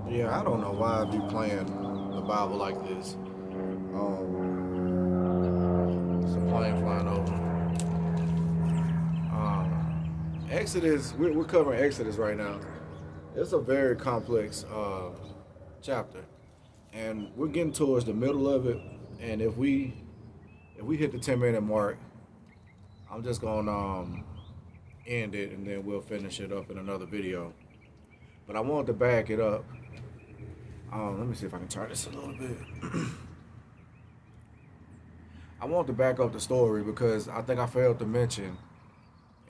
Yeah, I don't know why I be playing the Bible like this. It's a plane flying over. Exodus, we're covering Exodus right now. It's a very complex chapter, and we're getting towards the middle of it. And if we hit the 10-minute mark, I'm just gonna end it, and then we'll finish it up in another video. But I wanted to back it up. Let me see if I can turn this a little bit. I want to back up the story because I think I failed to mention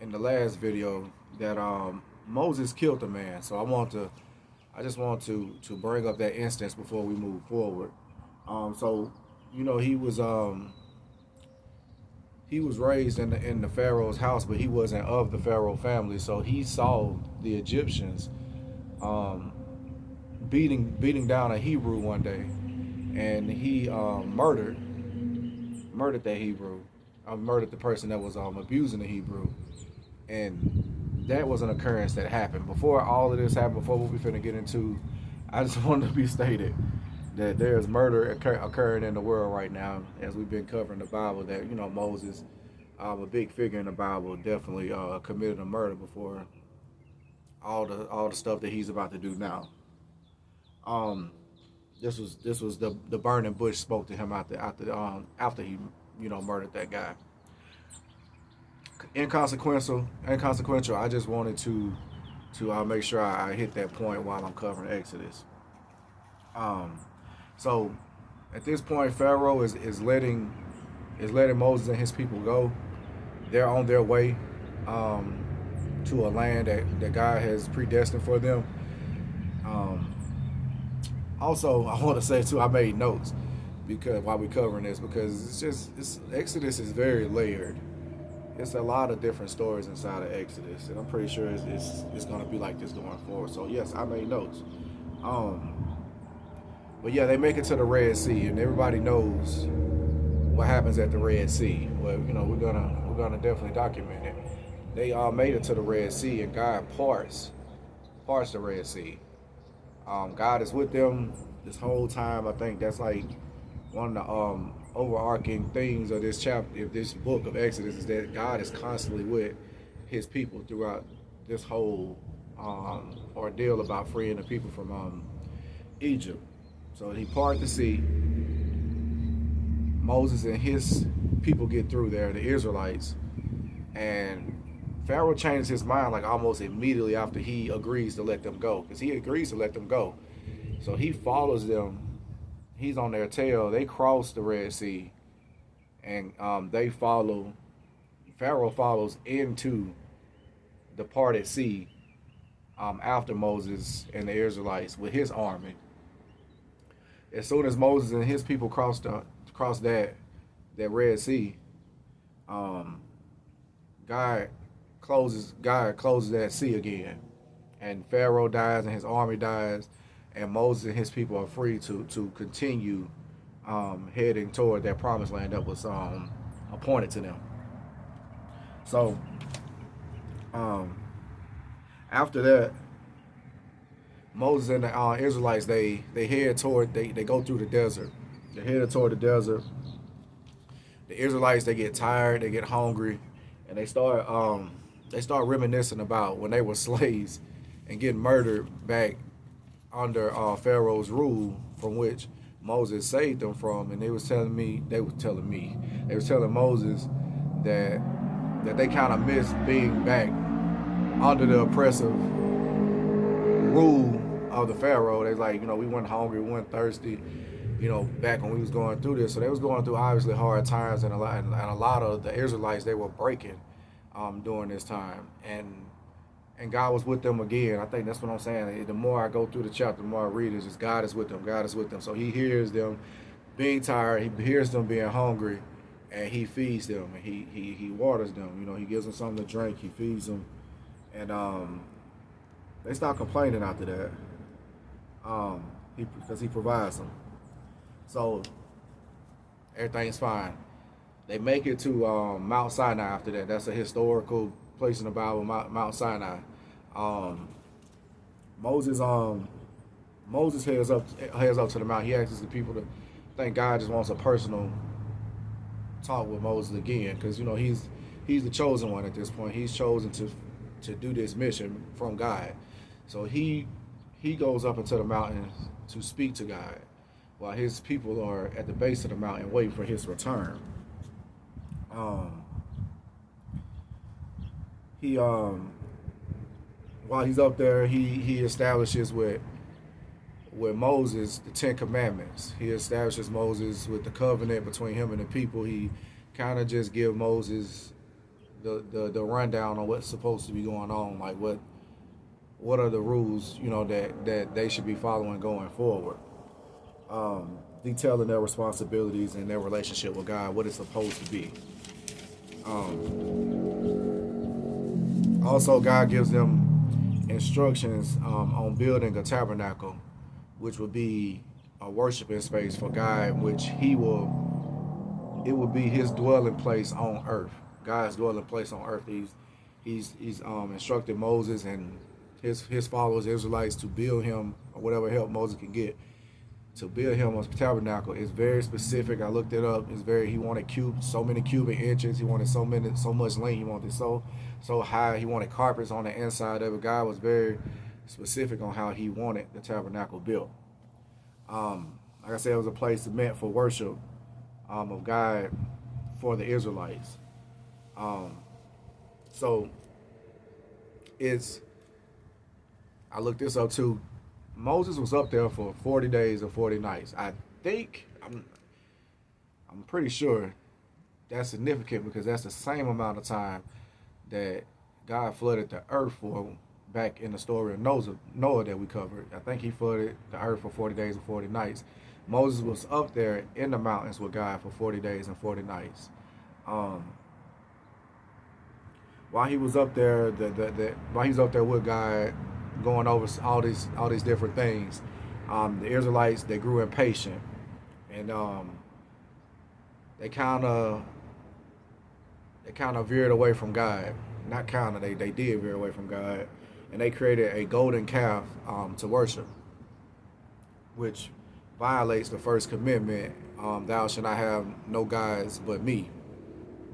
in the last video that Moses killed a man. So I just want to bring up that instance before we move forward. So he was raised in the Pharaoh's house, but he wasn't of the Pharaoh family. So he saw the Egyptians um, beating down a Hebrew one day, and he murdered that Hebrew. Murdered the person that was abusing the Hebrew, and that was an occurrence that happened before all of this happened. Before what we finna get into, I just wanted to be stated that there's murder occurring in the world right now, as we've been covering the Bible. That Moses, a big figure in the Bible, definitely committed a murder before all the stuff that he's about to do now. Um, this was the burning bush spoke to him after he murdered that guy. Inconsequential. I just wanted to make sure I hit that point while I'm covering Exodus. Um, so at this point, Pharaoh is letting Moses and his people go. They're on their way um, to a land that God has predestined for them. Um, Also, I want to say too, I made notes because while we're covering this, because Exodus is very layered. It's a lot of different stories inside of Exodus, and I'm pretty sure it's going to be like this going forward. So yes, I made notes. Um, but yeah, they make it to the Red Sea, and everybody knows what happens at the Red Sea. Well, we're gonna definitely document it. They all made it to the Red Sea, and God parts the Red Sea. God is with them this whole time. I think that's like one of the overarching things of this chapter, of this book of Exodus, is that God is constantly with His people throughout this whole ordeal about freeing the people from Egypt. So He parted the sea. Moses and his people get through there, the Israelites, and Pharaoh changes his mind like almost immediately after he agrees to let them go, because he agrees to let them go. So he follows them. He's on their tail. They cross the Red Sea, and they follow. Pharaoh follows into the parted sea after Moses and the Israelites with his army. As soon as Moses and his people cross that Red Sea, um, God God closes that sea again, and Pharaoh dies and his army dies, and Moses and his people are free to continue heading toward that promised land that was appointed to them. So um, after that, Moses and the Israelites they head toward they go through the desert. They're headed toward the desert. The Israelites they get tired, they get hungry, and they start reminiscing about when they were slaves and getting murdered back under Pharaoh's rule, from which Moses saved them from. And they was telling Moses that they kind of miss being back under the oppressive rule of the Pharaoh. They like, we weren't hungry, we weren't thirsty, back when we was going through this. So they was going through obviously hard times, and a lot of the Israelites they were breaking during this time, and God was with them again. I think that's what I'm saying. The more I go through the chapter, the more I read, is just God is with them. God is with them. So He hears them being tired. He hears them being hungry, and He feeds them. And He waters them. He gives them something to drink. He feeds them, and they stop complaining after that. Because He provides them. So everything's fine. They make it to Mount Sinai after that. That's a historical place in the Bible, Mount Sinai. Um, Moses Moses heads up to the mount. He asks the people to. I think God just wants a personal talk with Moses again, because he's the chosen one at this point. He's chosen to do this mission from God. So he goes up into the mountain to speak to God, while his people are at the base of the mountain waiting for his return. He While he's up there, he establishes with Moses the Ten Commandments. He establishes Moses with the covenant between him and the people. He kind of just give Moses the rundown on what's supposed to be going on, like what are the rules, that they should be following going forward. Detailing their responsibilities and their relationship with God, what it's supposed to be. Also, God gives them instructions on building a tabernacle, which would be a worshiping space for God, which it will be his dwelling place on earth. God's dwelling place on earth. He's instructed Moses and his followers, Israelites, to build him, or whatever help Moses can get, to build him a tabernacle. Is very specific. I looked it up. He wanted so many cubic inches. He wanted so much length. He wanted so high. He wanted carpets on the inside of it. God was very specific on how he wanted the tabernacle built. Like I said, it was a place meant for worship of God for the Israelites. So I looked this up too. Moses was up there for 40 days and 40 nights. I'm pretty sure that's significant, because that's the same amount of time that God flooded the earth for back in the story of Noah that we covered. I think he flooded the earth for 40 days and 40 nights. Moses was up there in the mountains with God for 40 days and 40 nights. While he was up there, while he's up there with God, going over all these different things, the Israelites, they grew impatient, and they kind of veered away from God. Not kind of, they did veer away from God, and they created a golden calf to worship, which violates the first commandment, thou shalt not have no gods but me.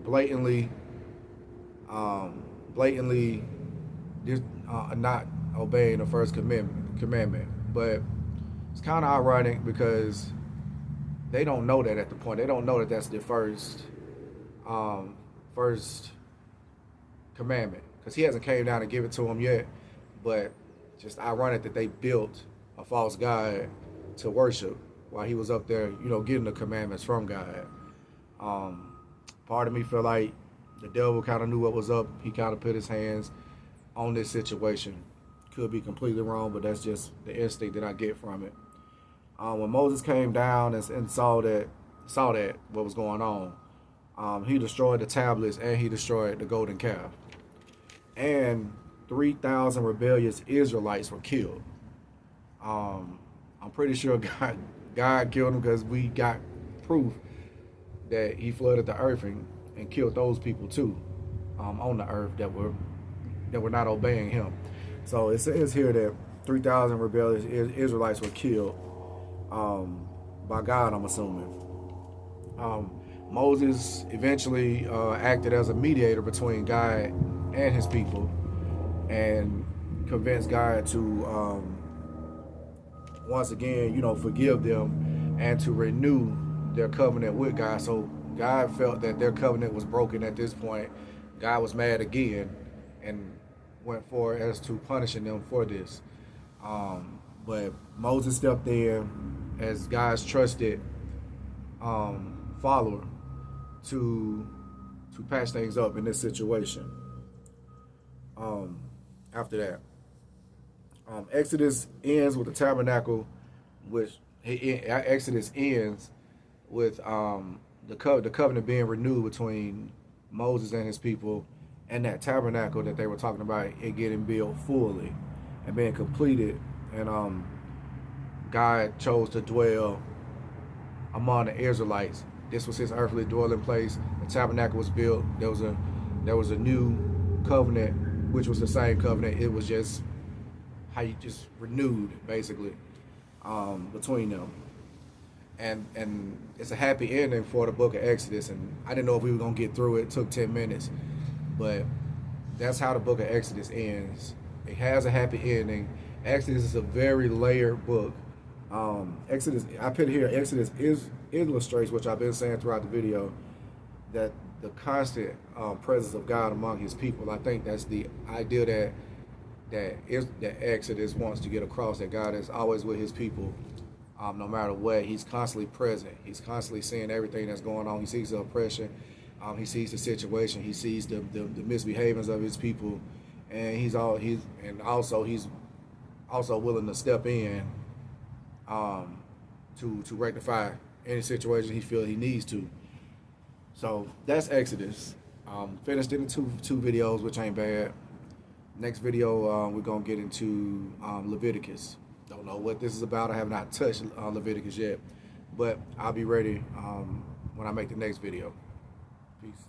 Blatantly not obeying the first commandment. But it's kind of ironic, because they don't know that at the point. They don't know that that's the first commandment, because he hasn't came down and give it to them yet. But just ironic that they built a false god to worship while he was up there, getting the commandments from God. Part of me feel like the devil kind of knew what was up. He kind of put his hands on this situation. Could be completely wrong, but that's just the instinct that I get from it. When Moses came down and saw that what was going on, he destroyed the tablets and he destroyed the golden calf. And 3,000 rebellious Israelites were killed. I'm pretty sure God killed them, because we got proof that he flooded the earth and killed those people too, on the earth that were not obeying him. So it says here that 3,000 rebellious Israelites were killed by God, I'm assuming. Moses eventually acted as a mediator between God and his people, and convinced God to once again, forgive them and to renew their covenant with God. So God felt that their covenant was broken at this point. God was mad again and went for as to punishing them for this. But Moses stepped in as God's trusted follower to patch things up in this situation. After that, Exodus ends with the tabernacle, Exodus ends with the covenant being renewed between Moses and his people, and that tabernacle that they were talking about, it getting built fully and being completed. And God chose to dwell among the Israelites. This was his earthly dwelling place. The tabernacle was built. There was a new covenant, which was the same covenant. It was just how you just renewed, basically. between them. And it's a happy ending for the book of Exodus. And I didn't know if we were gonna get through it. It took 10 minutes, but that's how the book of Exodus ends. It has a happy ending. Exodus is a very layered book. Exodus, I put here, Exodus is illustrates, which I've been saying throughout the video, that the constant presence of God among His people. I think that's the idea that Exodus wants to get across. That God is always with His people, no matter what. He's constantly present. He's constantly seeing everything that's going on. He sees the oppression. He sees the situation. He sees the misbehavings of His people, and he's also willing to step in to rectify any situation he feels he needs to. So that's Exodus. Finished it in two videos, which ain't bad. Next video, we're gonna get into Leviticus. Don't know what this is about. I have not touched Leviticus yet, but I'll be ready when I make the next video. Peace.